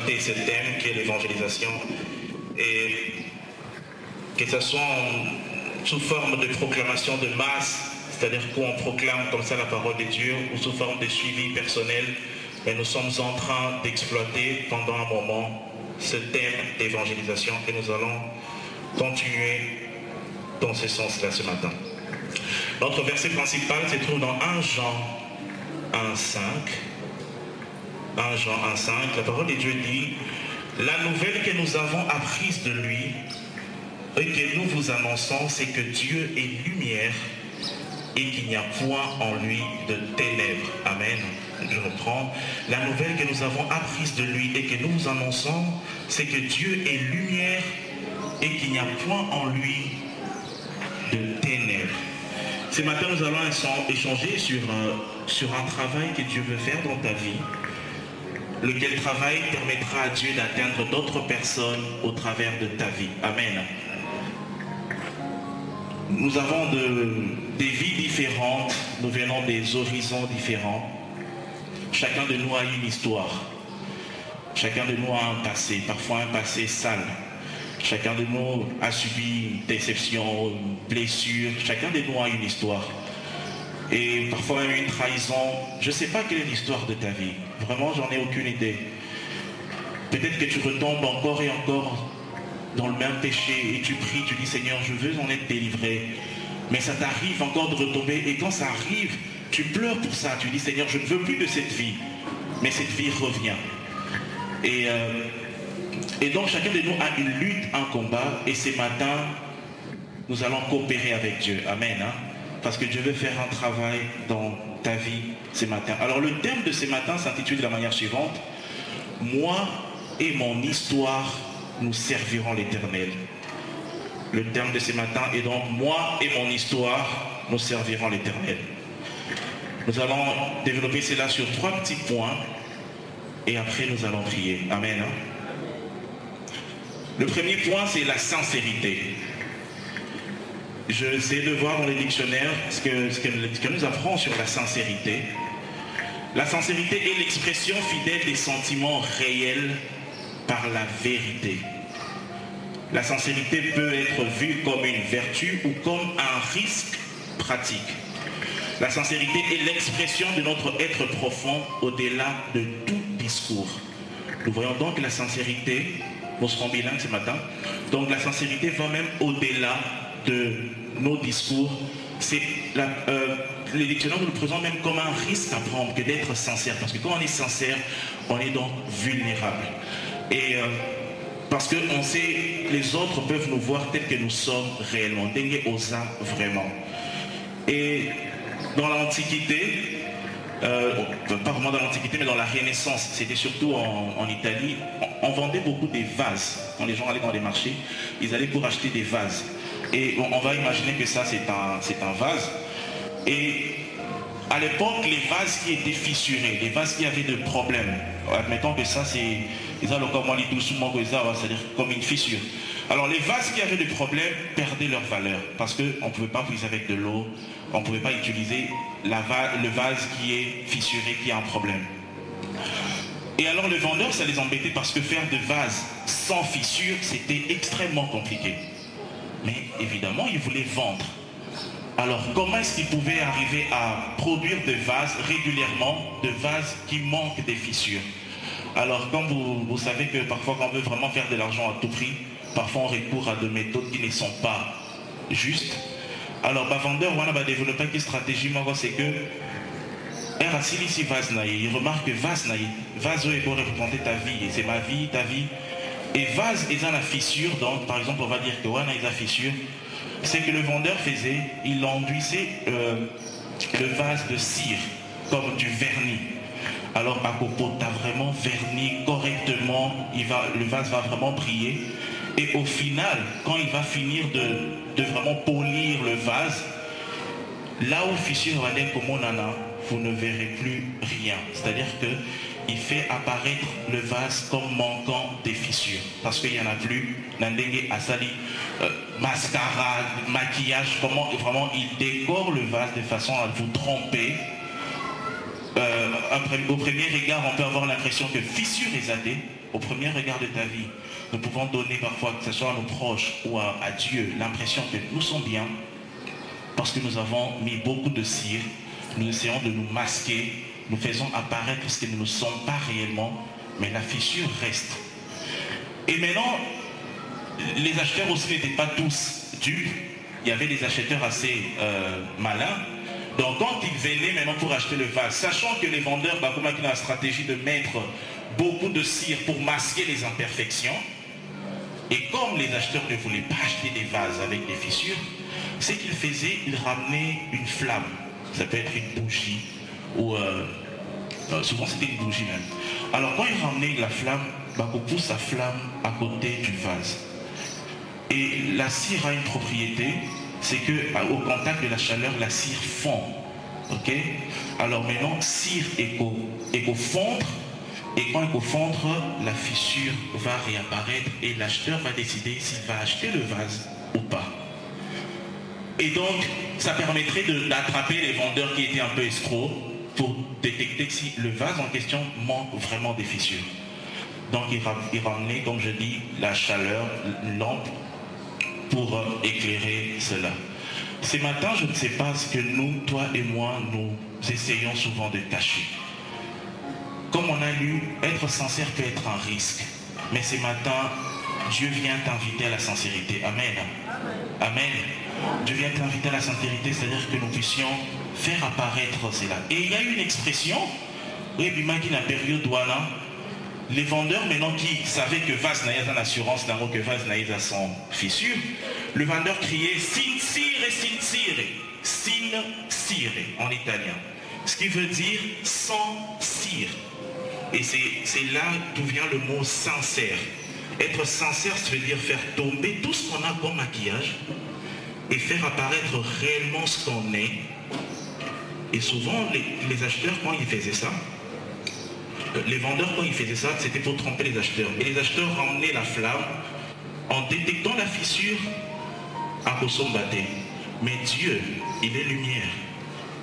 et ce thème qui est l'évangélisation, et que ce soit sous forme de proclamation de masse, c'est-à-dire qu'on proclame comme ça la parole de Dieu, ou sous forme de suivi personnel, mais nous sommes en train d'exploiter pendant un moment ce thème d'évangélisation et nous allons continuer dans ce sens-là ce matin. Notre verset principal se trouve dans 1 Jean 1,5. 1 Jean 1,5, la parole de Dieu dit « La nouvelle que nous avons apprise de lui et que nous vous annonçons, c'est que Dieu est lumière et qu'il n'y a point en lui de ténèbres. » Amen. Je reprends. La nouvelle que nous avons apprise de lui et que nous vous annonçons, c'est que Dieu est lumière et qu'il n'y a point en lui de ténèbres. Ce matin, nous allons échanger sur un travail que Dieu veut faire dans ta vie, lequel travail permettra à Dieu d'atteindre d'autres personnes au travers de ta vie. Amen. Nous avons des vies différentes, nous venons des horizons différents. Chacun de nous a une histoire. Chacun de nous a un passé, parfois un passé sale. Chacun de nous a subi une déception, une blessure. Chacun de nous a une histoire. Et parfois même une trahison. Je ne sais pas quelle est l'histoire de ta vie. Vraiment, j'en ai aucune idée. Peut-être que tu retombes encore et encore dans le même péché et tu pries, tu dis Seigneur, je veux en être délivré. Mais ça t'arrive encore de retomber et quand ça arrive, tu pleures pour ça. Tu dis Seigneur, je ne veux plus de cette vie. Mais cette vie revient. Et donc chacun de nous a une lutte, un combat. Et ce matin, nous allons coopérer avec Dieu. Amen. Hein? Parce que Dieu veut faire un travail dans ta vie ce matin. Alors le thème de ce matin s'intitule de la manière suivante. Moi et mon histoire, nous servirons l'Éternel. Le thème de ce matin est donc moi et mon histoire, nous servirons l'Éternel. Nous allons développer cela sur 3 petits points et après nous allons prier. Amen. Le premier point, c'est la sincérité. Je vais de voir dans les dictionnaires ce que nous apprend sur la sincérité. La sincérité est l'expression fidèle des sentiments réels par la vérité. La sincérité peut être vue comme une vertu ou comme un risque pratique. La sincérité est l'expression de notre être profond au-delà de tout discours. Nous voyons donc la sincérité, nous serons bilingues ce matin, donc la sincérité va même au-delà de nos discours. Les dictionnaires nous le présentent même comme un risque à prendre que d'être sincère. Parce que quand on est sincère, on est donc vulnérable. Et parce qu'on sait, les autres peuvent nous voir tels que nous sommes réellement. Dengue osa vraiment. Et dans l'Antiquité, pas vraiment dans l'Antiquité, mais dans la Renaissance, c'était surtout en Italie, on vendait beaucoup des vases. Quand les gens allaient dans les marchés, ils allaient pour acheter des vases. Et on va imaginer que ça, c'est un vase. Et à l'époque, les vases qui étaient fissurés, les vases qui avaient de problèmes, admettons que ça, c'est c'est-à-dire comme une fissure. Alors, les vases qui avaient des problèmes perdaient leur valeur parce qu'on ne pouvait pas briser avec de l'eau, on ne pouvait pas utiliser le vase qui est fissuré, qui a un problème. Et alors, le vendeur, ça les embêtait parce que faire de vases sans fissure, c'était extrêmement compliqué. Mais évidemment, ils voulaient vendre. Alors, comment est-ce qu'ils pouvaient arriver à produire des vases régulièrement, des vases qui manquent des fissures? Alors, comme vous savez que parfois, quand on veut vraiment faire de l'argent à tout prix, parfois on recourt à des méthodes qui ne sont pas justes. Alors, le vendeur, on va développer une stratégie, c'est que il remarque que vase est pour représenter ta vie, et c'est ma vie, ta vie. Et vase est dans la fissure, donc par exemple, on va dire que Wana est la fissure. C'est que le vendeur faisait, il enduisait le vase de cire, comme du vernis. Alors à Coco, tu as vraiment verni correctement, le vase va vraiment briller. Et au final, quand il va finir de vraiment polir le vase, là où fissure va être comme on en a, vous ne verrez plus rien. C'est-à-dire qu'il fait apparaître le vase comme manquant des fissures. Parce qu'il n'y en a plus. Nandenge Asali, mascara, maquillage, comment vraiment il décore le vase de façon à vous tromper. Au premier regard, on peut avoir l'impression que fissure est zadée. au premier regard de ta vie, nous pouvons donner parfois, que ce soit à nos proches ou à Dieu, l'impression que nous sommes bien, parce que nous avons mis beaucoup de cire, nous essayons de nous masquer, nous faisons apparaître ce que nous ne sommes pas réellement, mais la fissure reste. Et maintenant, les acheteurs aussi n'étaient pas tous dupes. Il y avait des acheteurs assez malins. Donc quand ils venaient maintenant pour acheter le vase, sachant que les vendeurs, comme ils ont la stratégie de mettre beaucoup de cire pour masquer les imperfections, et comme les acheteurs ne voulaient pas acheter des vases avec des fissures, ce qu'ils faisaient, ils ramenaient une flamme. Ça peut être une bougie, ou souvent c'était une bougie même. Alors quand ils ramenaient la flamme, on pousse la flamme à côté du vase. Et la cire a une propriété, c'est qu'au contact de la chaleur, la cire fond. Ok? Alors maintenant, cire éco-fondre, et quand éco-fondre, la fissure va réapparaître et l'acheteur va décider s'il va acheter le vase ou pas. Et donc, ça permettrait d'attraper les vendeurs qui étaient un peu escrocs pour détecter si le vase en question manque vraiment des fissures. Donc, il ramenait, comme je dis, la chaleur, une lampe, pour éclairer cela. Ce matin, je ne sais pas ce que nous, toi et moi, nous essayons souvent de cacher. Comme on a lu, être sincère peut être un risque. Mais ce matin, Dieu vient t'inviter à la sincérité. Amen. Amen. Dieu vient t'inviter à la sincérité, c'est-à-dire que nous puissions faire apparaître cela. Et il y a une expression, oui, imagine la période douana. Les vendeurs, maintenant, qui savaient que vase naïs a l'assurance, que vase naïs a son fissure, le vendeur criait sin sire, sin sire en italien. Ce qui veut dire sans cire. Et c'est là d'où vient le mot sincère. Être sincère, ça veut dire faire tomber tout ce qu'on a comme maquillage et faire apparaître réellement ce qu'on est. Et souvent, les acheteurs, quand ils faisaient ça, les vendeurs, quand ils faisaient ça, c'était pour tromper les acheteurs. Et les acheteurs ramenaient la flamme en détectant la fissure à Kosombaté. Mais Dieu, il est lumière.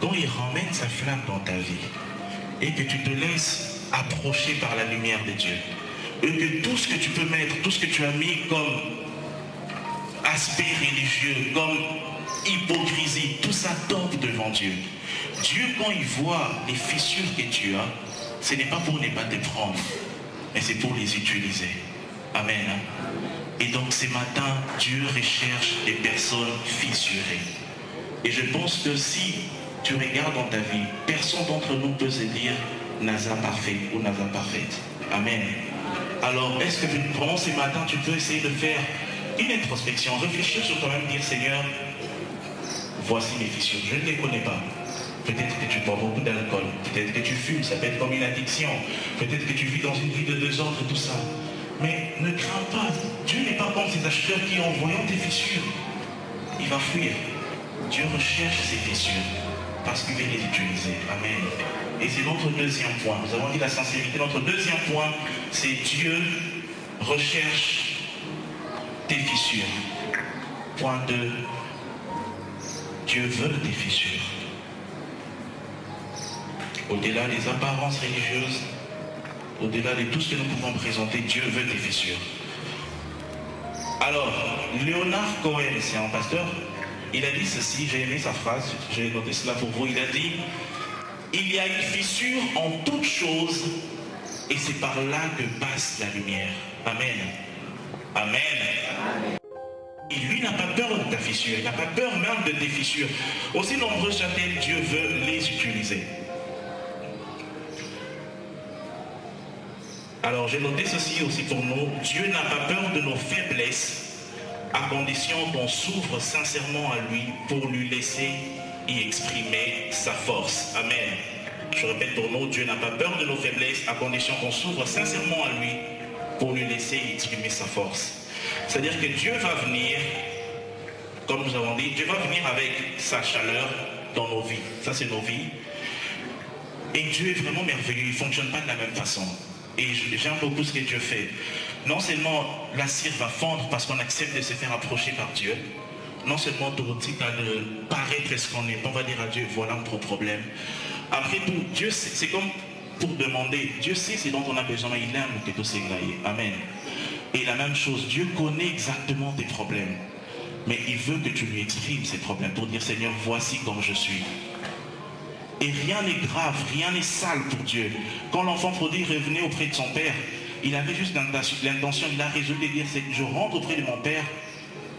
Quand il ramène sa flamme dans ta vie et que tu te laisses approcher par la lumière de Dieu, et que tout ce que tu peux mettre, tout ce que tu as mis comme aspect religieux, comme hypocrisie, tout ça tombe devant Dieu. Dieu, quand il voit les fissures que tu as, ce n'est pas pour ne pas te prendre, mais c'est pour les utiliser. Amen. Et donc ce matin, Dieu recherche des personnes fissurées. Et je pense que si tu regardes dans ta vie, personne d'entre nous peut se dire Naza parfait ou Naza parfaite. Amen. Alors, est-ce que pendant ce matin, tu peux essayer de faire une introspection, réfléchir sur toi-même, dire Seigneur, voici mes fissures, je ne les connais pas. Peut-être que tu bois beaucoup d'alcool, peut-être que tu fumes, ça peut être comme une addiction, peut-être que tu vis dans une vie de désordre et tout ça. Mais ne crains pas, Dieu n'est pas comme ces acheteurs qui, en voyant tes fissures, il va fuir. Dieu recherche ces fissures parce qu'il veut les utiliser. Amen. Et c'est notre deuxième point. Nous avons dit la sincérité. Notre deuxième point, c'est Dieu recherche tes fissures. Point 2, Dieu veut tes fissures. Au-delà des apparences religieuses, au-delà de tout ce que nous pouvons présenter, Dieu veut tes fissures. Alors, Léonard Cohen, c'est un pasteur, il a dit ceci, j'ai aimé sa phrase, j'ai noté cela pour vous, il a dit « Il y a une fissure en toute chose et c'est par là que passe la lumière. » Amen. Amen. Et lui n'a pas peur de ta fissure, il n'a pas peur même de tes fissures. Aussi nombreuses soient-elles, Dieu veut les utiliser. Alors j'ai noté ceci aussi pour nous, Dieu n'a pas peur de nos faiblesses à condition qu'on s'ouvre sincèrement à lui pour lui laisser y exprimer sa force. Amen. Je répète pour nous, Dieu n'a pas peur de nos faiblesses à condition qu'on s'ouvre sincèrement à lui pour lui laisser y exprimer sa force. C'est-à-dire que Dieu va venir, comme nous avons dit, Dieu va venir avec sa chaleur dans nos vies. Ça c'est nos vies. Et Dieu est vraiment merveilleux, il ne fonctionne pas de la même façon. Et j'aime beaucoup ce que Dieu fait. Non seulement la cire va fondre parce qu'on accepte de se faire approcher par Dieu, non seulement de paraître ce qu'on est, on va dire à Dieu, voilà mon problème. Après tout, Dieu, c'est comme pour demander. Dieu sait ce dont on a besoin, mais il aime que tout s'égraille. Amen. Et la même chose, Dieu connaît exactement tes problèmes. Mais il veut que tu lui exprimes ces problèmes pour dire, Seigneur, voici comme je suis. Et rien n'est grave, rien n'est sale pour Dieu. Quand l'enfant prodigue revenait auprès de son père, il avait juste l'intention, il a résolu de dire, je rentre auprès de mon père,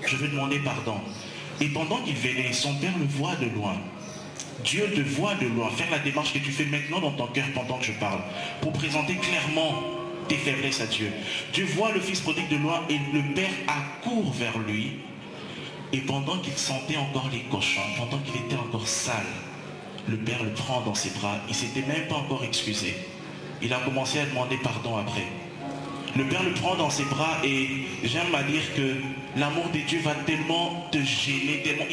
je veux demander pardon. Et pendant qu'il venait, son père le voit de loin. Dieu te voit de loin, faire la démarche que tu fais maintenant dans ton cœur pendant que je parle, pour présenter clairement tes faiblesses à Dieu. Dieu voit le fils prodigue de loin et le père accourt vers lui. Et pendant qu'il sentait encore les cochons, pendant qu'il était encore sale, le père le prend dans ses bras. Il ne s'était même pas encore excusé. Il a commencé à demander pardon après. Le père le prend dans ses bras et j'aime à dire que l'amour de Dieu va tellement te gêner, tellement,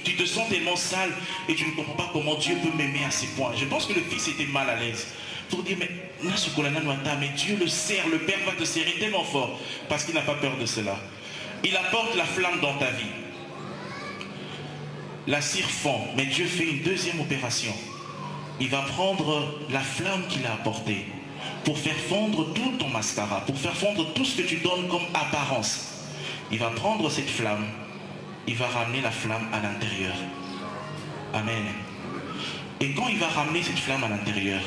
tu te sens tellement sale et tu ne comprends pas comment Dieu peut m'aimer à ces points. Je pense que le fils était mal à l'aise. Pour dire, mais Dieu le serre, le père va te serrer tellement fort parce qu'il n'a pas peur de cela. Il apporte la flamme dans ta vie. La cire fond, mais Dieu fait une deuxième opération. Il va prendre la flamme qu'il a apportée pour faire fondre tout ton mascara, pour faire fondre tout ce que tu donnes comme apparence. Il va prendre cette flamme, il va ramener la flamme à l'intérieur. Amen. Et quand il va ramener cette flamme à l'intérieur,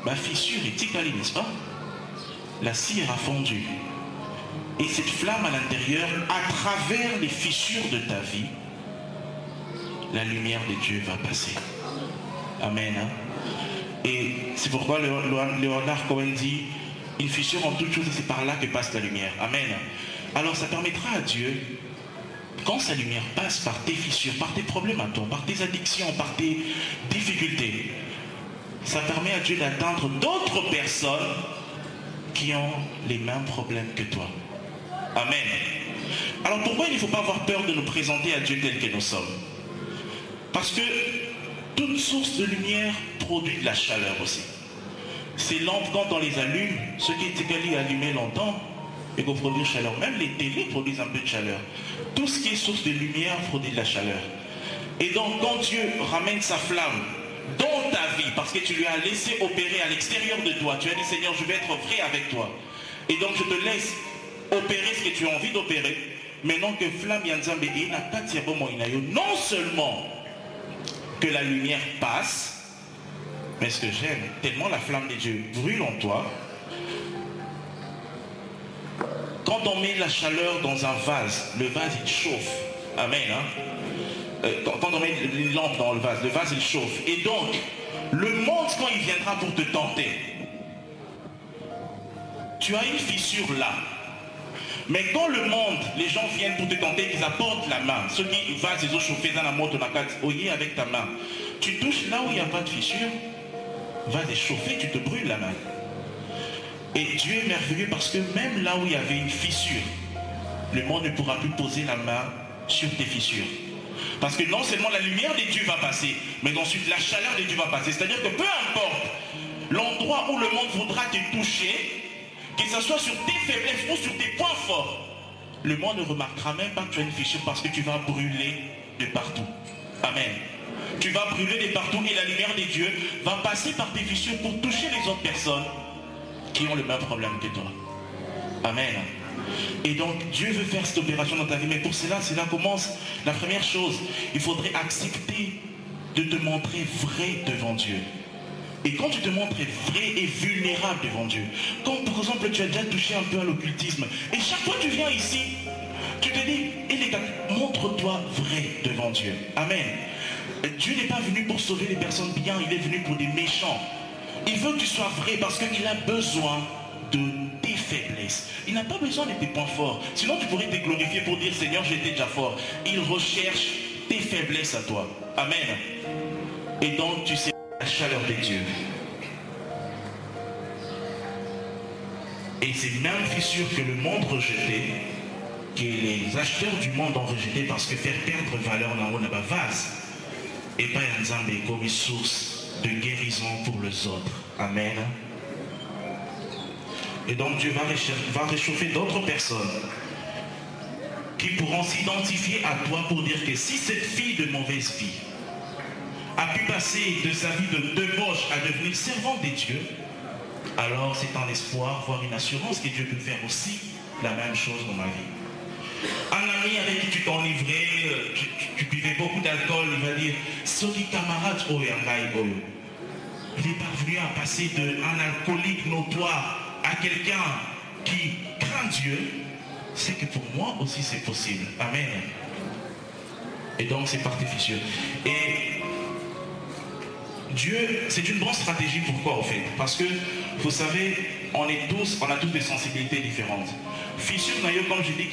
ma fissure est ticalée, n'est-ce pas? La cire a fondu. Et cette flamme à l'intérieur, à travers les fissures de ta vie, la lumière de Dieu va passer. Amen. Hein? Et c'est pourquoi Léonard Cohen dit, une fissure en toute chose, c'est par là que passe la lumière. Amen. Alors ça permettra à Dieu, quand sa lumière passe par tes fissures, par tes problèmes à toi, par tes addictions, par tes difficultés, ça permet à Dieu d'atteindre d'autres personnes qui ont les mêmes problèmes que toi. Amen. Alors pourquoi il ne faut pas avoir peur de nous présenter à Dieu tel que nous sommes? Parce que toute source de lumière produit de la chaleur aussi. Ces lampes, quand on les allume, ce qui est allumé longtemps, et qu'on produit de chaleur. Même les télés produisent un peu de chaleur. Tout ce qui est source de lumière produit de la chaleur. Et donc quand Dieu ramène sa flamme dans ta vie, parce que tu lui as laissé opérer à l'extérieur de toi, tu as dit Seigneur, je vais être vrai avec toi. Et donc je te laisse opérer ce que tu as envie d'opérer. Maintenant que flamme Yanzambe et non seulement que la lumière passe, mais ce que j'aime, tellement la flamme de Dieu brûle en toi. Quand on met la chaleur dans un vase, le vase il chauffe. Amen. Hein? Quand on met une lampe dans le vase il chauffe. Et donc, le monde, quand il viendra pour te tenter, tu as une fissure là. Mais quand le monde, les gens viennent pour te tenter, ils apportent la main. Ceux qui vont les eaux chauffées dans la moto, avec ta main. Tu touches là où il n'y a pas de fissure, va les chauffer, tu te brûles la main. Et Dieu est merveilleux parce que même là où il y avait une fissure, le monde ne pourra plus poser la main sur tes fissures. Parce que non seulement la lumière de Dieu va passer, mais ensuite la chaleur de Dieu va passer. C'est-à-dire que peu importe l'endroit où le monde voudra te toucher, que ce soit sur tes faiblesses ou sur tes points forts, le monde ne remarquera même pas que tu as une fissure parce que tu vas brûler de partout. Amen. Tu vas brûler de partout et la lumière de Dieu va passer par tes fissures pour toucher les autres personnes qui ont le même problème que toi. Amen. Et donc Dieu veut faire cette opération dans ta vie, mais pour cela commence la première chose. Il faudrait accepter de te montrer vrai devant Dieu. Et quand tu te montres vrai et vulnérable devant Dieu, quand par exemple tu as déjà touché un peu à l'occultisme, et chaque fois que tu viens ici, tu te dis, montre-toi vrai devant Dieu. Amen. Dieu n'est pas venu pour sauver les personnes bien, il est venu pour des méchants. Il veut que tu sois vrai parce qu'il a besoin de tes faiblesses. Il n'a pas besoin de tes points forts. Sinon tu pourrais te glorifier pour dire Seigneur, j'étais déjà fort. Il recherche tes faiblesses à toi. Amen. Et donc tu sais la chaleur de Dieu. Et ces mêmes fissures que le monde rejetait, que les acheteurs du monde ont rejeté parce que faire perdre valeur dans le vase, et pas un Nzambe comme une source de guérison pour les autres. Amen. Et donc Dieu va réchauffer d'autres personnes qui pourront s'identifier à toi pour dire que si cette fille de mauvaise vie a pu passer de sa vie de débauche à devenir servant des dieux, alors c'est un espoir, voire une assurance que Dieu peut faire aussi la même chose dans ma vie. Un ami avec qui tu t'es enivré, tu buvais beaucoup d'alcool, il va dire « Soli camarade, oh yangai, oh ». Il est parvenu à passer d'un alcoolique notoire à quelqu'un qui craint Dieu. C'est que pour moi aussi c'est possible. Amen. Et donc c'est artificieux. Et Dieu, c'est une bonne stratégie. Pourquoi au fait? Parce que, vous savez, on a tous des sensibilités différentes. Fissure naïo, comme je dis,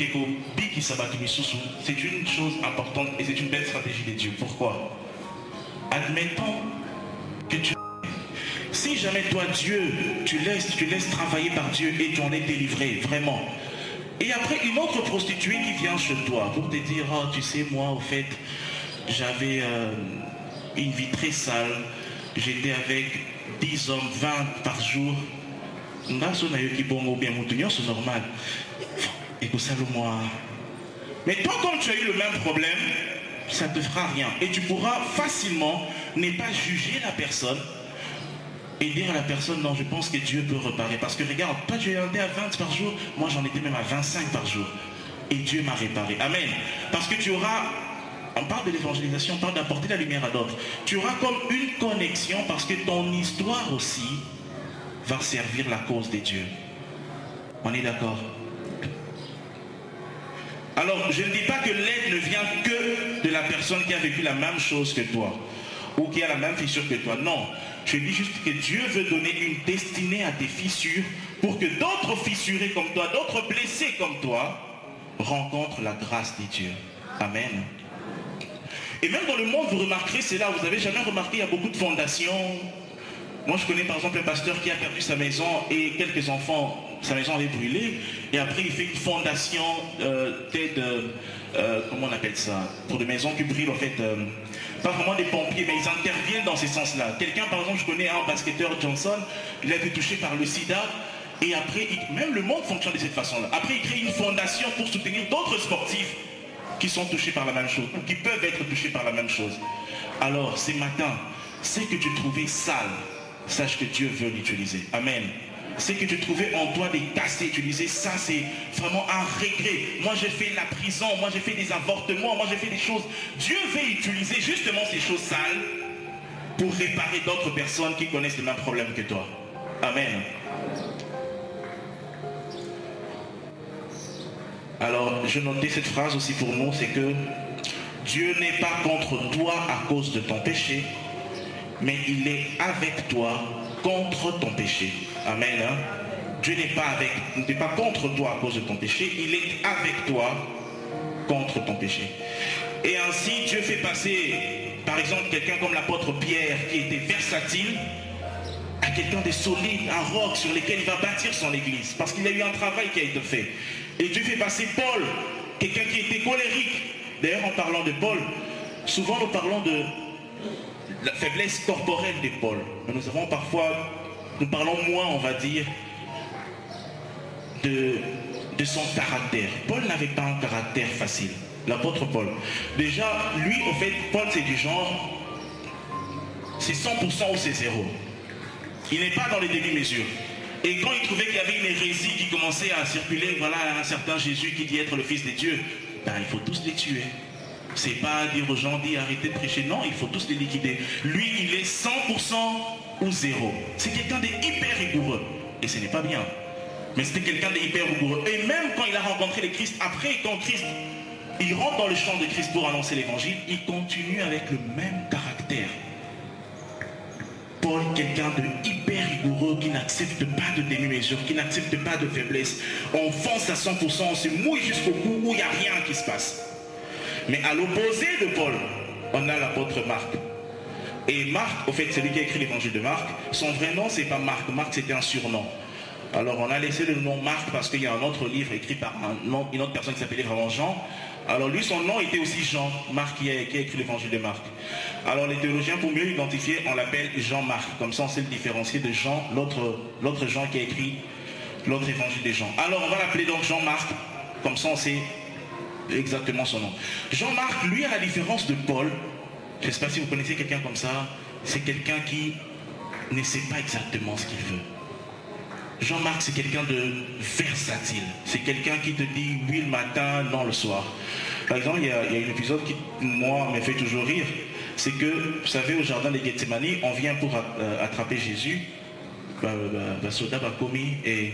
c'est une chose importante et c'est une belle stratégie de Dieu. Pourquoi? Admettons que tu... Si jamais toi, Dieu, tu laisses travailler par Dieu et tu en es délivré, vraiment. Et après, une autre prostituée qui vient chez toi pour te dire, oh, tu sais, moi, au fait, j'avais une vie très sale. J'étais avec 10 hommes, 20 par jour. C'est normal. Écoute-moi. Mais toi, comme tu as eu le même problème, ça ne te fera rien. Et tu pourras facilement ne pas juger la personne et dire à la personne, non, je pense que Dieu peut réparer. Parce que regarde, toi tu étais à 20 par jour, moi j'en étais même à 25 par jour. Et Dieu m'a réparé. Amen. Parce que tu auras... On parle de l'évangélisation, on parle d'apporter la lumière à d'autres. Tu auras comme une connexion parce que ton histoire aussi va servir la cause des dieux. On est d'accord? Alors, je ne dis pas que l'aide ne vient que de la personne qui a vécu la même chose que toi ou qui a la même fissure que toi. Non, je dis juste que Dieu veut donner une destinée à tes fissures pour que d'autres fissurés comme toi, d'autres blessés comme toi, rencontrent la grâce des dieux. Amen. Et même dans le monde, vous remarquerez, c'est là, vous n'avez jamais remarqué, il y a beaucoup de fondations. Moi, je connais par exemple un pasteur qui a perdu sa maison et quelques enfants, sa maison avait brûlé. Et après, il fait une fondation d'aide, comment on appelle ça? Pour des maisons qui brûlent, en fait. Pas vraiment des pompiers, mais ils interviennent dans ces sens-là. Quelqu'un, par exemple, je connais un basketteur, Johnson, il a été touché par le sida. Et après, même le monde fonctionne de cette façon-là. Après, il crée une fondation pour soutenir d'autres sportifs qui sont touchés par la même chose, ou qui peuvent être touchés par la même chose. Alors, ce matin, ce que tu trouvais sale, sache que Dieu veut l'utiliser. Amen. Ce que tu trouvais en toi des cassés, tu disais, ça c'est vraiment un regret. Moi j'ai fait la prison, moi j'ai fait des avortements, moi j'ai fait des choses. Dieu veut utiliser justement ces choses sales pour réparer d'autres personnes qui connaissent le même problème que toi. Amen. Alors, je notais cette phrase aussi pour nous, c'est que Dieu n'est pas contre toi à cause de ton péché, mais il est avec toi contre ton péché. Amen. Hein? Dieu n'est pas contre toi à cause de ton péché, il est avec toi contre ton péché. Et ainsi, Dieu fait passer, par exemple, quelqu'un comme l'apôtre Pierre, qui était versatile, à quelqu'un de solide, un roc sur lequel il va bâtir son église, parce qu'il y a eu un travail qui a été fait. Et Dieu fait passer Paul, quelqu'un qui était colérique. D'ailleurs, en parlant de Paul, souvent nous parlons de la faiblesse corporelle de Paul. Mais nous parlons moins, on va dire, de son caractère. Paul n'avait pas un caractère facile, l'apôtre Paul. Déjà, lui, au fait, Paul, c'est du genre, c'est 100% ou c'est 0. Il n'est pas dans les demi-mesures. Et quand il trouvait qu'il y avait une hérésie qui commençait à circuler, voilà, un certain Jésus qui dit être le Fils de Dieu, ben, il faut tous les tuer. C'est pas dire aux gens, dis arrêtez de prêcher, non, il faut tous les liquider. Lui, il est 100% ou 0. C'est quelqu'un d'hyper rigoureux. Et ce n'est pas bien. Mais c'était quelqu'un d'hyper rigoureux. Et même quand il a rencontré le Christ, après, quand Christ, il rentre dans le champ de Christ pour annoncer l'évangile, il continue avec le même caractère. Paul, quelqu'un de hyper rigoureux, qui n'accepte pas de demi-mesure, qui n'accepte pas de faiblesse. On fonce à 100%, on se mouille jusqu'au bout où il n'y a rien qui se passe. Mais à l'opposé de Paul, on a l'apôtre Marc. Et Marc, au fait, c'est lui qui a écrit l'évangile de Marc. Son vrai nom, c'est pas Marc. Marc, c'était un surnom. Alors, on a laissé le nom Marc parce qu'il y a un autre livre écrit par une autre personne qui s'appelait vraiment Jean. Alors, lui, son nom était aussi Jean. Marc qui a écrit l'évangile de Marc. Alors, les théologiens, pour mieux l'identifier, on l'appelle Jean-Marc. Comme ça, on sait le différencier de Jean, l'autre Jean qui a écrit l'autre évangile de Jean. Alors, on va l'appeler donc Jean-Marc. Comme ça, on sait exactement son nom. Jean-Marc, lui, à la différence de Paul, Je ne sais pas si vous connaissez quelqu'un comme ça. C'est quelqu'un qui ne sait pas exactement ce qu'il veut. Jean-Marc, c'est quelqu'un de versatile. C'est quelqu'un qui te dit oui le matin, non le soir. Par exemple, il y a un épisode qui, moi, me fait toujours rire. C'est que, vous savez, au jardin de Gethsemane, on vient pour attraper Jésus. Soda va commis et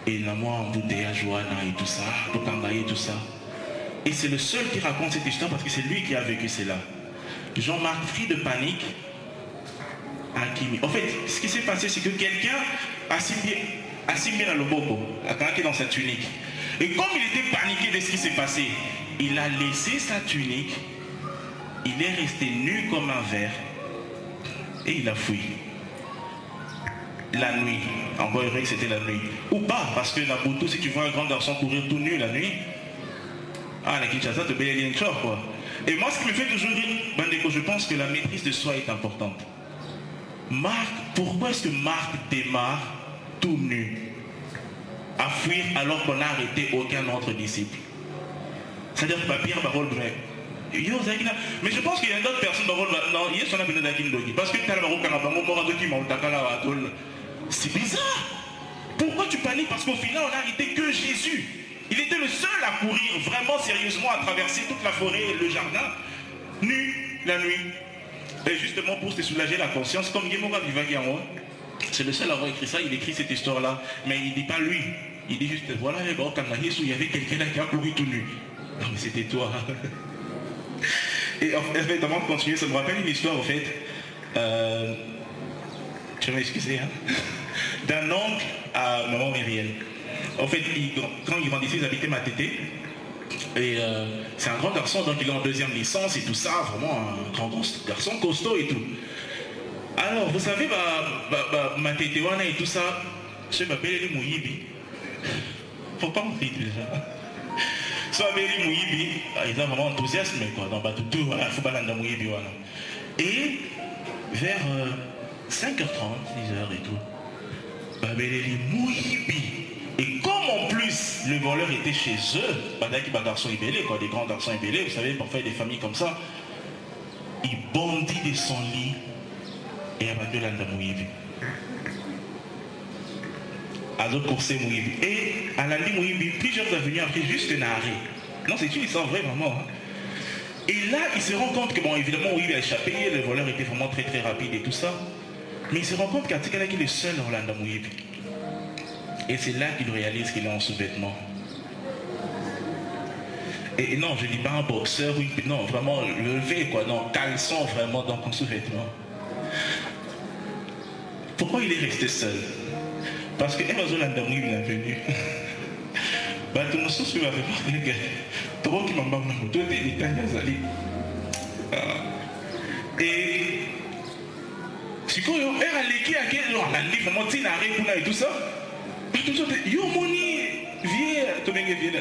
la moi embouteillage et tout ça, pour t'engager tout ça. Et c'est le seul qui raconte cette histoire parce que c'est lui qui a vécu cela. Jean-Marc, pris de panique, en fait, ce qui s'est passé, c'est que quelqu'un a simbié dans le bobo, a craqué dans sa tunique. Et comme il était paniqué de ce qui s'est passé, il a laissé sa tunique, il est resté nu comme un verre et il a fui. La nuit, encore vrai que c'était la nuit. Ou pas, parce que Nabuto, si tu vois un grand garçon courir tout nu la nuit, la Kinshasa te bélit une chose, quoi. Et moi, ce qui me fait toujours dire, Bandeko, je pense que la maîtrise de soi est importante. Marc, pourquoi est-ce que Marc démarre tout nu à fuir alors qu'on n'a arrêté aucun autre disciple? C'est-à-dire que Pierre Barol, mais je pense qu'il y a d'autres personnes, non, il y a son appel d'Akindogi. Parce que c'est bizarre. Pourquoi tu paniques? Parce qu'au final, on n'a arrêté que Jésus. Il était le seul à courir vraiment sérieusement, à traverser toute la forêt et le jardin, nu, la nuit. Et justement pour se soulager la conscience, comme Guémora Vivagiamo, c'est le seul à avoir écrit ça, il écrit cette histoire-là, mais il ne dit pas lui. Il dit juste, voilà, il y avait quelqu'un là qui a couru tout nu. Non mais c'était toi. Et en fait, avant de continuer, ça me rappelle une histoire, en fait, je vais m'excuser, d'un oncle à maman Myriel. En fait, quand il grandissait, ils habitaient Matété. Et c'est un grand garçon, donc il est en deuxième licence et tout ça, vraiment un grand garçon costaud et tout. Alors, vous savez, Matété Wana et tout ça, je m'appelle Eli Mouyibi. Faut pas me dire déjà. Soit Eli Mouyibi, ils sont vraiment enthousiastes, mais quoi, dans Batoutou, il faut pas l'anda Mouyibi Wana. Et vers 5h30, 10h et tout, Babeli Mouyibi. Et comme en plus le voleur était chez eux, des garçons ibélés, quoi, des grands garçons ibélés, vous savez, parfois il y a des familles comme ça, il bondit de son lit et il a battu l'anda Mouyibi. À d'autres coursés Mouyibi. Et à l'andi Mouyibi, plusieurs avenues après, juste un arrêt. Non, c'est une histoire vraie, vraiment. Et là, il se rend compte que, bon, évidemment, Mouyibi a échappé, le voleur était vraiment très très rapide et tout ça. Mais il se rend compte qu'Atikala est le seul dans l'anda Mouyibi. Et c'est là qu'il réalise qu'il est en sous-vêtements. Et non, je ne dis pas un boxeur, oui, non, vraiment levé, quoi, non, caleçon vraiment dans son sous-vêtement. Pourquoi il est resté seul? Parce que Erazolanda Mouyibi est venu. Tout le monde se fait parler que tout qui m'a tout et si quoi, elle a l'équipe à quel on a dit vraiment Tina et tout ça. Yo Moni,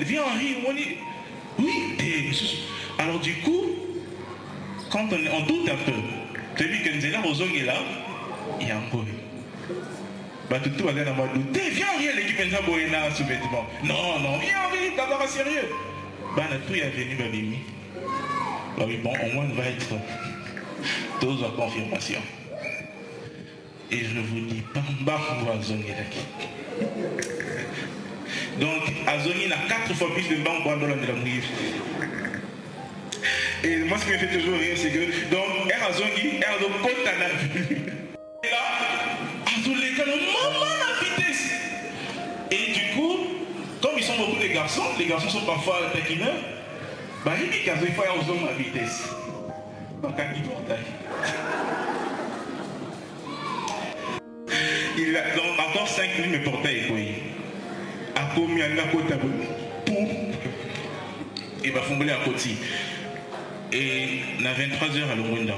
viens Henri, Moni. Oui, alors du coup, quand on doute un peu, tu as vu que Nzela Rozong est là, il y a un peu. Tout va dans ma doute. Viens Henri, l'équipe Nzela Boena sous-vêtement. Non, viens Henri, d'abord sérieux. Tout est venu, Babimi. Bon, au moins, on va être tous en confirmation. Et je vous dis, Bamba Azongi là. Donc, Azongi n'a 4 fois plus de Bamba dans la Mouyibi. Et moi, ce qui me fait toujours rire, c'est que, donc, Azongi, Azongi, quand t'en as vu. Et là, Azongi, maman, la vitesse. Et du coup, comme ils sont beaucoup de garçons, les garçons sont parfois taquineurs, il dit qu'Azongi, il faut Azongi à vitesse. Donc, à qui portail. Il a donc encore 5 minutes de portail. À combien de côté il va fomber à côté. Et il a 23 heures à l'Ourunda.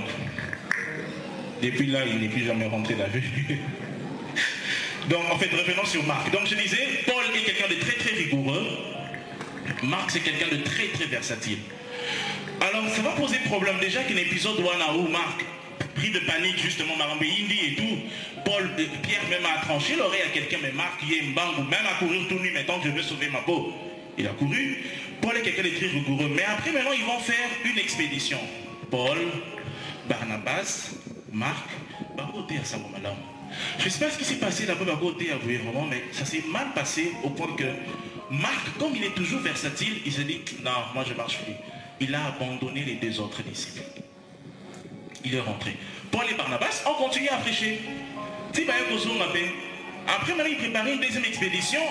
Depuis là, il n'est plus jamais rentré la vue. Donc, en fait, revenons sur Marc. Donc, je disais, Paul est quelqu'un de très très rigoureux. Marc, c'est quelqu'un de très très versatile. Alors, ça va poser problème déjà qu'un épisode où Marc, pris de panique, justement, Marambé Indi et tout, Pierre même a tranché l'oreille à quelqu'un, mais Marc, il est mbang, même à courir tout nu, maintenant que je veux sauver ma peau. Il a couru. Paul est quelqu'un de très rigoureux. Mais après, maintenant, ils vont faire une expédition. Paul, Barnabas, Marc, Bakoté à Samomalam. Je ne sais pas ce qui s'est passé là-bas, Bakoté à vous vraiment, mais ça s'est mal passé au point que Marc, comme il est toujours versatile, il se dit non, moi je marche plus. Il a abandonné les deux autres disciples. Il est rentré. Paul et Barnabas ont continué à prêcher. Après, il préparait une deuxième expédition.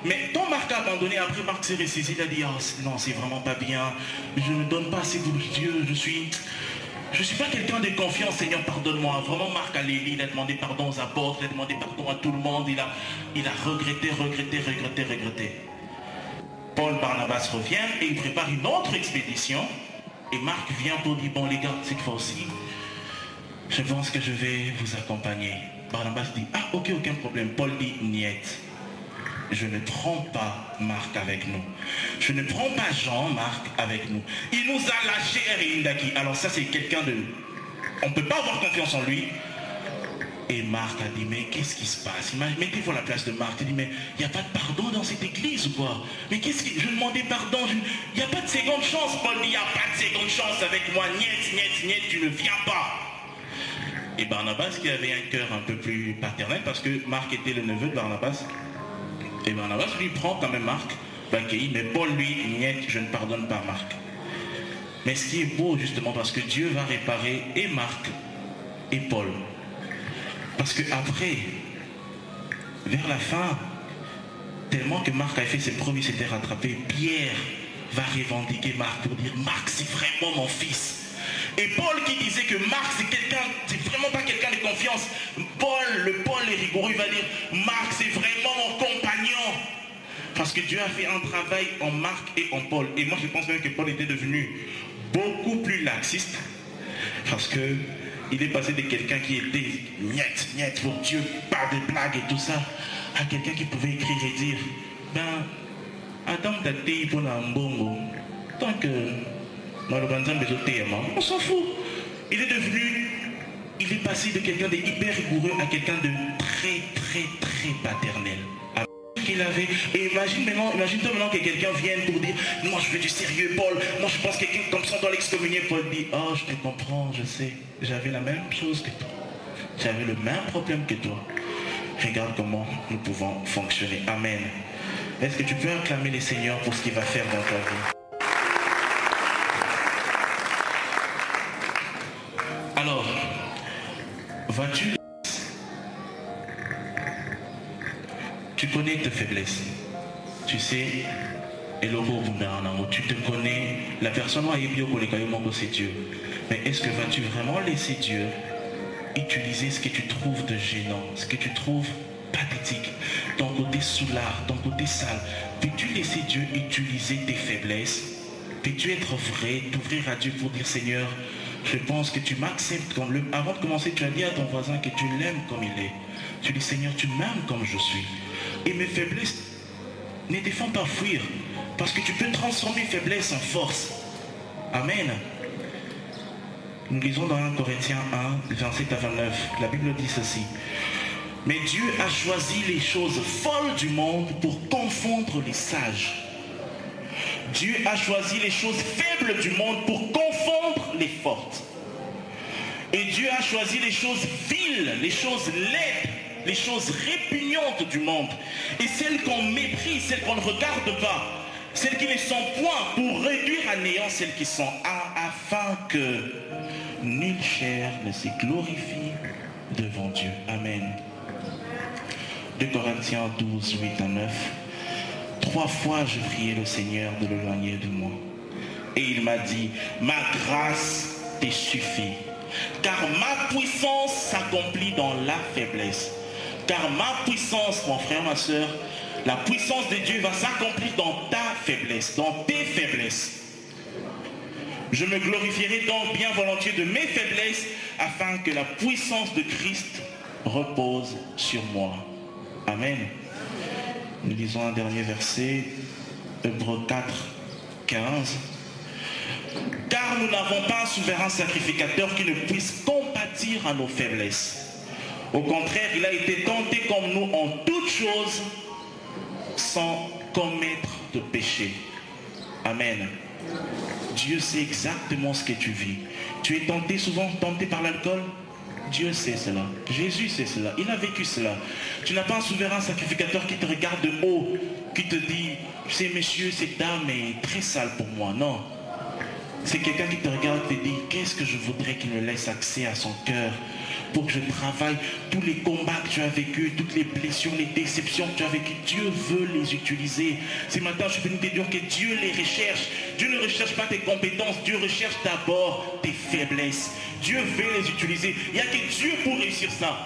Mais quand Marc a abandonné, après Marc s'est ressaisi, il a dit, oh, non, c'est vraiment pas bien. Je ne donne pas assez de Dieu. Je suis pas quelqu'un de confiance, Seigneur, pardonne-moi. Vraiment, Marc a l'élu, il a demandé pardon aux apôtres, il a demandé pardon à tout le monde. Il a regretté. Paul, Barnabas reviennent et il prépare une autre expédition. Et Marc vient pour dire, bon les gars, cette fois aussi, je pense que je vais vous accompagner. Barnabas dit, ah ok, aucun problème. Paul dit, niet. Je ne prends pas Marc avec nous. Je ne prends pas Jean-Marc avec nous. Il nous a lâché Erindaki. Alors ça c'est quelqu'un de... On ne peut pas avoir confiance en lui. Et Marc a dit, mais qu'est-ce qui se passe? Mettez-vous à la place de Marc. Il dit, mais il n'y a pas de pardon dans cette église ou quoi? Mais qu'est-ce que... Je demandais pardon. Il n'y a pas de seconde chance. Paul dit, il n'y a pas de seconde chance avec moi. Niet, tu ne viens pas. Et Barnabas qui avait un cœur un peu plus paternel, parce que Marc était le neveu de Barnabas. Et Barnabas lui prend quand même Marc, mais Paul lui, niet, je ne pardonne pas Marc. Mais ce qui est beau justement, parce que Dieu va réparer et Marc et Paul. Parce que après, vers la fin, tellement que Marc a fait ses preuves, il s'était rattrapé, Pierre va revendiquer Marc pour dire, Marc c'est vraiment mon fils. Et Paul qui disait que Marc c'est vraiment pas quelqu'un de confiance. Le Paul est rigoureux, il va dire, Marc c'est vraiment mon compagnon. Parce que Dieu a fait un travail en Marc et en Paul. Et moi je pense même que Paul était devenu beaucoup plus laxiste. Parce que il est passé de quelqu'un qui était niet pour Dieu, pas de blagues et tout ça, à quelqu'un qui pouvait écrire et dire, Adam t'attei pour la mbongo. Tant que on s'en fout. Il est passé de quelqu'un de hyper rigoureux à quelqu'un de très paternel. Qu'il avait. Et imagine-toi maintenant que quelqu'un vienne pour dire, moi je veux du sérieux Paul, moi je pense que quelqu'un comme ça doit l'excommunier. Paul dit, oh je te comprends, je sais, j'avais la même chose que toi. J'avais le même problème que toi. Regarde comment nous pouvons fonctionner. Amen. Est-ce que tu peux acclamer le Seigneur pour ce qu'il va faire dans ta vie? Alors, vas-tu... Tu connais tes faiblesses. Tu sais, tu te connais. La personne c'est Dieu. Mais est-ce que vas-tu vraiment laisser Dieu utiliser ce que tu trouves de gênant, ce que tu trouves pathétique, ton côté soulard, ton côté sale? Peux-tu laisser Dieu utiliser tes faiblesses? Peux-tu être vrai, t'ouvrir à Dieu pour dire, Seigneur, je pense que tu m'acceptes comme le... Avant de commencer, tu as dit à ton voisin que tu l'aimes comme il est. Tu dis, Seigneur, tu m'aimes comme je suis. Et mes faiblesses, ne te font pas fuir. Parce que tu peux transformer faiblesse en force. Amen. Nous lisons dans 1 Corinthiens 1, 27 à 29. La Bible dit ceci. Mais Dieu a choisi les choses folles du monde pour confondre les sages. Dieu a choisi les choses faibles du monde pour confondre les fortes. Et Dieu a choisi les choses viles, les choses laides, les choses répugnantes du monde. Et celles qu'on méprise, celles qu'on ne regarde pas, celles qui ne sont point, pour réduire à néant celles qui sont, afin que nulle chair ne se glorifie devant Dieu. Amen. 2 Corinthiens 12, 8 à 9. 3 fois je priais le Seigneur de l'éloigner de moi. Et il m'a dit, ma grâce te suffit, car ma puissance s'accomplit dans la faiblesse. Car ma puissance, mon frère, ma soeur, la puissance de Dieu va s'accomplir dans ta faiblesse, dans tes faiblesses. Je me glorifierai donc bien volontiers de mes faiblesses, afin que la puissance de Christ repose sur moi. Amen. Nous lisons un dernier verset, Hébreux 4, 15. Car nous n'avons pas un souverain sacrificateur qui ne puisse compatir à nos faiblesses. Au contraire, il a été tenté comme nous en toutes choses, sans commettre de péché. Amen. Dieu sait exactement ce que tu vis. Tu es tenté, souvent tenté par l'alcool? Dieu sait cela. Jésus sait cela. Il a vécu cela. Tu n'as pas un souverain sacrificateur qui te regarde de haut, qui te dit, c'est monsieur, cette dame est très sale pour moi. Non. C'est quelqu'un qui te regarde et te dit, qu'est-ce que je voudrais qu'il me laisse accès à son cœur pour que je travaille tous les combats que tu as vécus, toutes les blessures, les déceptions que tu as vécues. Dieu veut les utiliser. Ce matin, je suis venu te dire que Dieu les recherche. Dieu ne recherche pas tes compétences. Dieu recherche d'abord tes faiblesses. Dieu veut les utiliser. Il n'y a que Dieu pour réussir ça.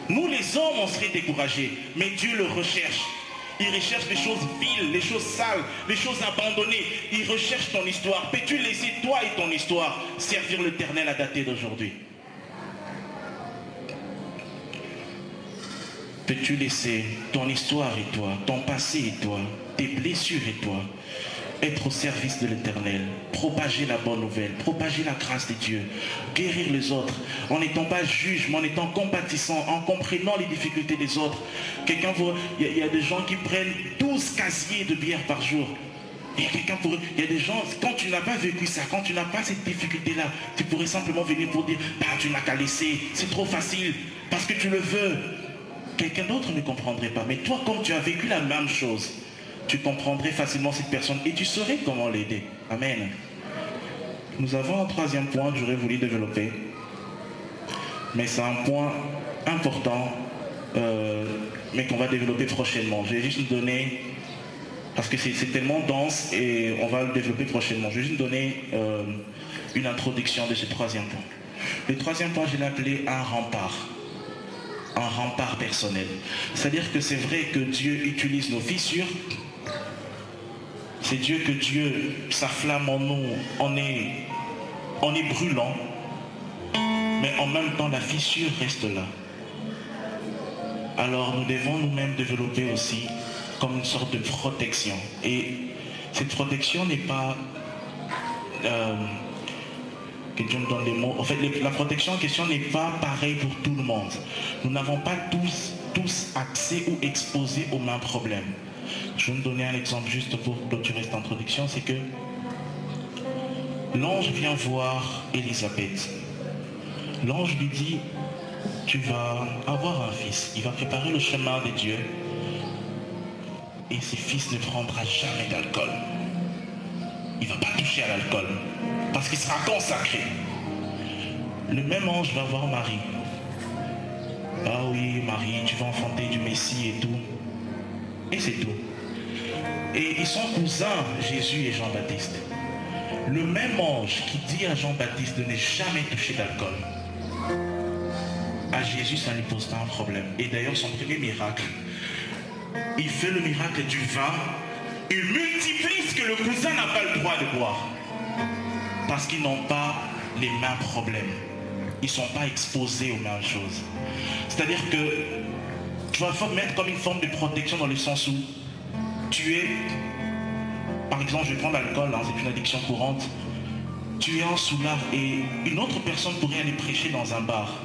Nous, les hommes, on serait découragés. Mais Dieu le recherche. Il recherche les choses viles, les choses sales, les choses abandonnées. Il recherche ton histoire. Peux-tu laisser toi et ton histoire servir l'Éternel à dater d'aujourd'hui? Peux-tu laisser ton histoire et toi, ton passé et toi, tes blessures et toi, être au service de l'Éternel, propager la bonne nouvelle, propager la grâce de Dieu, guérir les autres, en n'étant pas juge, mais en étant compatissant, en comprenant les difficultés des autres. Quelqu'un, il y a des gens qui prennent 12 casiers de bière par jour. Il y a quelqu'un pour eux, il y a des gens, quand tu n'as pas vécu ça, quand tu n'as pas cette difficulté-là, tu pourrais simplement venir pour dire, bah, tu n'as qu'à laisser, c'est trop facile, parce que tu le veux. Quelqu'un d'autre ne comprendrait pas. Mais toi, comme tu as vécu la même chose, tu comprendrais facilement cette personne et tu saurais comment l'aider. Amen. Nous avons un troisième point que j'aurais voulu développer. Mais c'est un point important, mais qu'on va développer prochainement. Je vais juste nous donner, parce que c'est tellement dense et on va le développer prochainement. Je vais juste nous donner une introduction de ce troisième point. Le troisième point, je l'ai appelé un rempart. Un rempart personnel. C'est-à-dire que c'est vrai que Dieu utilise nos fissures. C'est Dieu que Dieu, sa flamme en nous, on est brûlant. Mais en même temps, la fissure reste là. Alors nous devons nous-mêmes développer aussi comme une sorte de protection. Et cette protection n'est pas... que Dieu me donne les mots. En fait, la protection en question n'est pas pareille pour tout le monde. Nous n'avons pas tous accès ou exposés aux mêmes problèmes. Je vais me donner un exemple juste pour clôturer cette introduction, c'est que l'ange vient voir Élisabeth. L'ange lui dit, tu vas avoir un fils, il va préparer le chemin de Dieu et ce fils ne prendra jamais d'alcool. Il ne va pas toucher à l'alcool parce qu'il sera consacré. Le même ange va voir Marie. Ah oui, Marie, tu vas enfanter du Messie et tout. Et c'est tout. Et ils sont cousins, Jésus et Jean-Baptiste. Le même ange qui dit à Jean-Baptiste de ne jamais toucher d'alcool, à Jésus, ça ne lui pose pas un problème. Et d'ailleurs, son premier miracle, il fait le miracle du vin. Il multiplie ce que le cousin n'a pas le droit de boire. Parce qu'ils n'ont pas les mêmes problèmes. Ils ne sont pas exposés aux mêmes choses. C'est-à-dire que tu vas mettre comme une forme de protection dans le sens où tu es, par exemple, je vais prendre l'alcool, hein, c'est une addiction courante. Tu es en soulard et une autre personne pourrait aller prêcher dans un bar.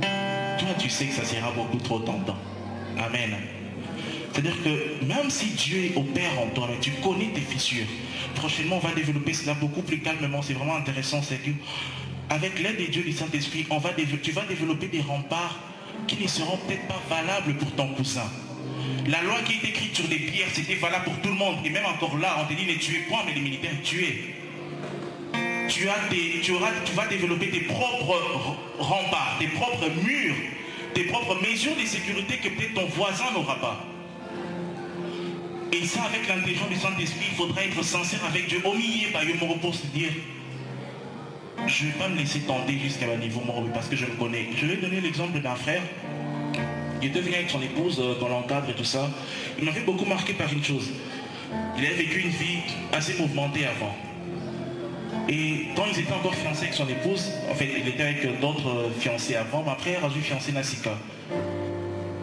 Toi, tu sais que ça sera beaucoup trop tentant. Amen. C'est-à-dire que même si Dieu opère en toi, mais tu connais tes fissures, prochainement on va développer cela beaucoup plus calmement, c'est vraiment intéressant, c'est que avec l'aide de Dieu du Saint-Esprit, tu vas développer des remparts qui ne seront peut-être pas valables pour ton cousin. La loi qui est écrite sur les pierres, c'était valable pour tout le monde, et même encore là, on te dit ne tuez point, mais les militaires tuaient. Tu vas développer tes propres remparts, tes propres murs, tes propres mesures de sécurité que peut-être ton voisin n'aura pas. Et ça, avec l'intelligence du Saint-Esprit, il faudra être sincère avec Dieu. Au milieu, je me repose de dire, je ne vais pas me laisser tenter jusqu'à un niveau mort, parce que je me connais. Je vais donner l'exemple d'un frère. Il était venu avec son épouse dans l'encadre et tout ça. Il m'avait beaucoup marqué par une chose. Il avait vécu une vie assez mouvementée avant. Et quand ils étaient encore fiancés avec son épouse, en fait, il était avec d'autres fiancés avant, mais après, il a dû fiancé Nassika.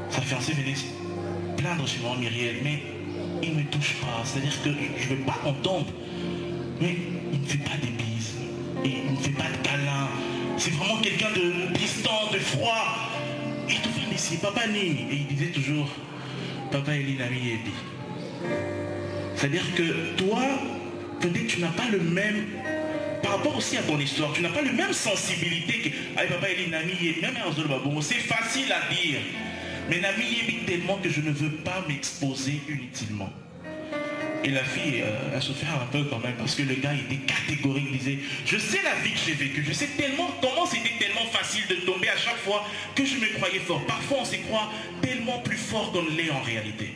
Sa fiancée venait plaindre chez moi, Myriel, mais il ne me touche pas. C'est-à-dire que je ne veux pas qu'on tombe. Mais il ne fait pas des bises. Et il ne fait pas de câlins. C'est vraiment quelqu'un de distant, de froid. Et tout va laisser. Papa Ni. Et il disait toujours, Papa Eli Nami Ebi. C'est-à-dire que toi, peut-être tu n'as pas le même, par rapport aussi à ton histoire, tu n'as pas la même sensibilité que ah, papa il est nami, même c'est facile à dire. Mais nami il tellement que je ne veux pas m'exposer inutilement. Et la fille, elle souffrait un peu quand même parce que le gars était catégorique, il disait, je sais la vie que j'ai vécue, je sais tellement comment c'était tellement facile de tomber à chaque fois que je me croyais fort. Parfois on se croit tellement plus fort qu'on l'est en réalité.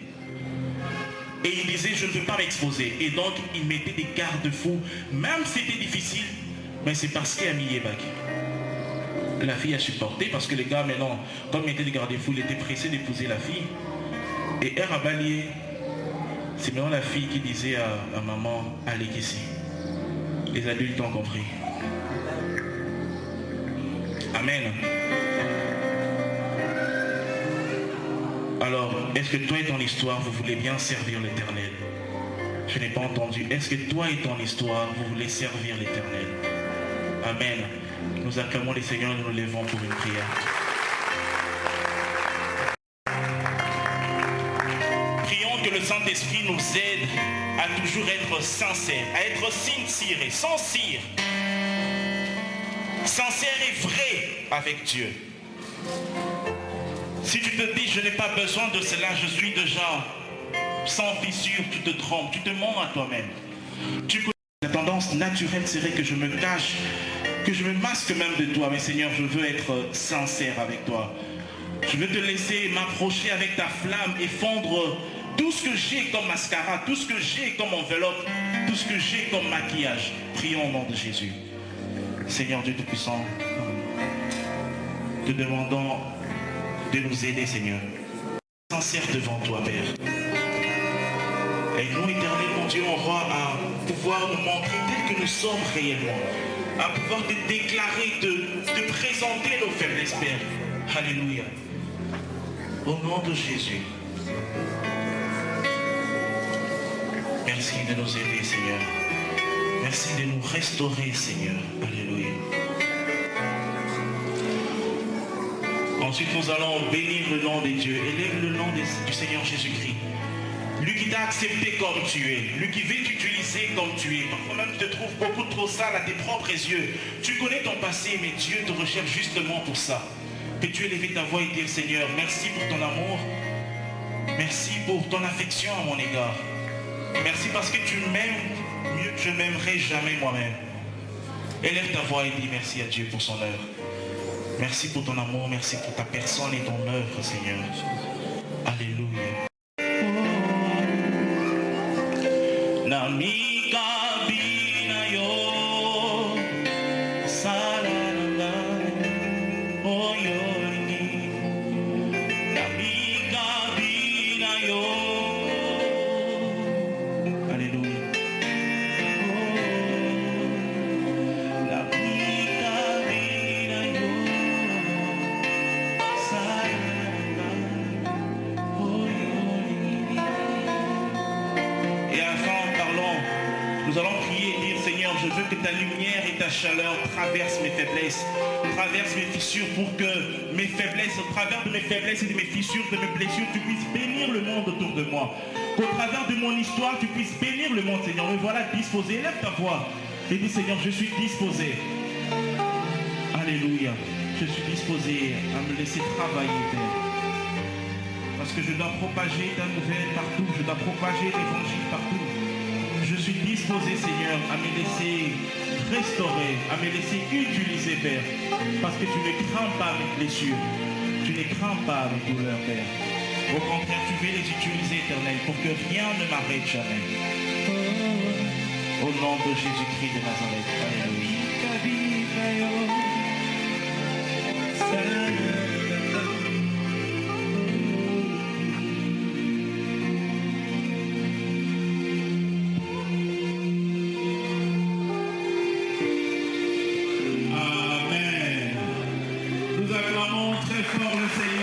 Et il disait, je ne peux pas m'exposer. Et donc il mettait des garde-fous, même si c'était difficile, mais c'est parce qu'il a mis Yébaki. La fille a supporté parce que le gars maintenant, comme il mettait des garde-fous, il était pressé d'épouser la fille. Et elle a balayé. C'est maintenant la fille qui disait à maman, allez ici. Les adultes ont compris. Amen. Alors, est-ce que toi et ton histoire, vous voulez bien servir l'Éternel? Je n'ai pas entendu. Est-ce que toi et ton histoire, vous voulez servir l'Éternel? Amen. Nous acclamons les Seigneurs et nous nous levons pour une prière. Que le Saint-Esprit nous aide à toujours être sincères, à être sincères et sincères et vrai avec Dieu. Si tu te dis je n'ai pas besoin de cela, je suis déjà sans fissure, tu te trompes, tu te mens à toi-même. La tendance naturelle serait que je me cache, que je me masque même de toi. Mais Seigneur, je veux être sincère avec toi. Je veux te laisser m'approcher avec ta flamme et fondre tout ce que j'ai comme mascara, tout ce que j'ai comme enveloppe, tout ce que j'ai comme maquillage. Prions au nom de Jésus. Seigneur Dieu Tout-Puissant, te demandons de nous aider, Seigneur. Sincère devant toi, Père. Et nous, éternel, mon Dieu, on aura à pouvoir nous montrer tel que nous sommes réellement. À pouvoir te déclarer, te présenter nos faiblesses, Père. Alléluia. Au nom de Jésus. Merci de nous aider, Seigneur. Merci de nous restaurer, Seigneur. Alléluia. Ensuite, nous allons bénir le nom de Dieu. Élève le nom du Seigneur Jésus-Christ. Lui qui t'a accepté comme tu es. Lui qui veut t'utiliser comme tu es. Parfois même tu te trouves beaucoup trop sale à tes propres yeux. Tu connais ton passé, mais Dieu te recherche justement pour ça. Que tu élèves ta voix et dire, Seigneur, merci pour ton amour. Merci pour ton affection à mon égard. Merci parce que tu m'aimes mieux que je m'aimerai jamais moi-même. Élève ta voix et dis merci à Dieu pour son œuvre. Merci pour ton amour, merci pour ta personne et ton œuvre, Seigneur. Alléluia. Que ta lumière et ta chaleur traversent mes faiblesses, traversent mes fissures pour que mes faiblesses, au travers de mes faiblesses et de mes fissures, de mes blessures, tu puisses bénir le monde autour de moi. Qu'au travers de mon histoire, tu puisses bénir le monde, Seigneur. Me voilà disposé. Lève ta voix et dis, Seigneur, je suis disposé. Alléluia. Je suis disposé à me laisser travailler, Père. Parce que je dois propager ta nouvelle partout. Je dois propager l'évangile partout. Je suis disposé, Seigneur, à me laisser restaurer, à me laisser utiliser, Père. Parce que tu ne crains pas mes blessures. Tu ne crains pas mes douleurs, Père. Au contraire, tu veux les utiliser, Éternel, pour que rien ne m'arrête jamais. Au nom de Jésus-Christ de Nazareth. Alléluia. Amen. Nous acclamons très fort le Seigneur.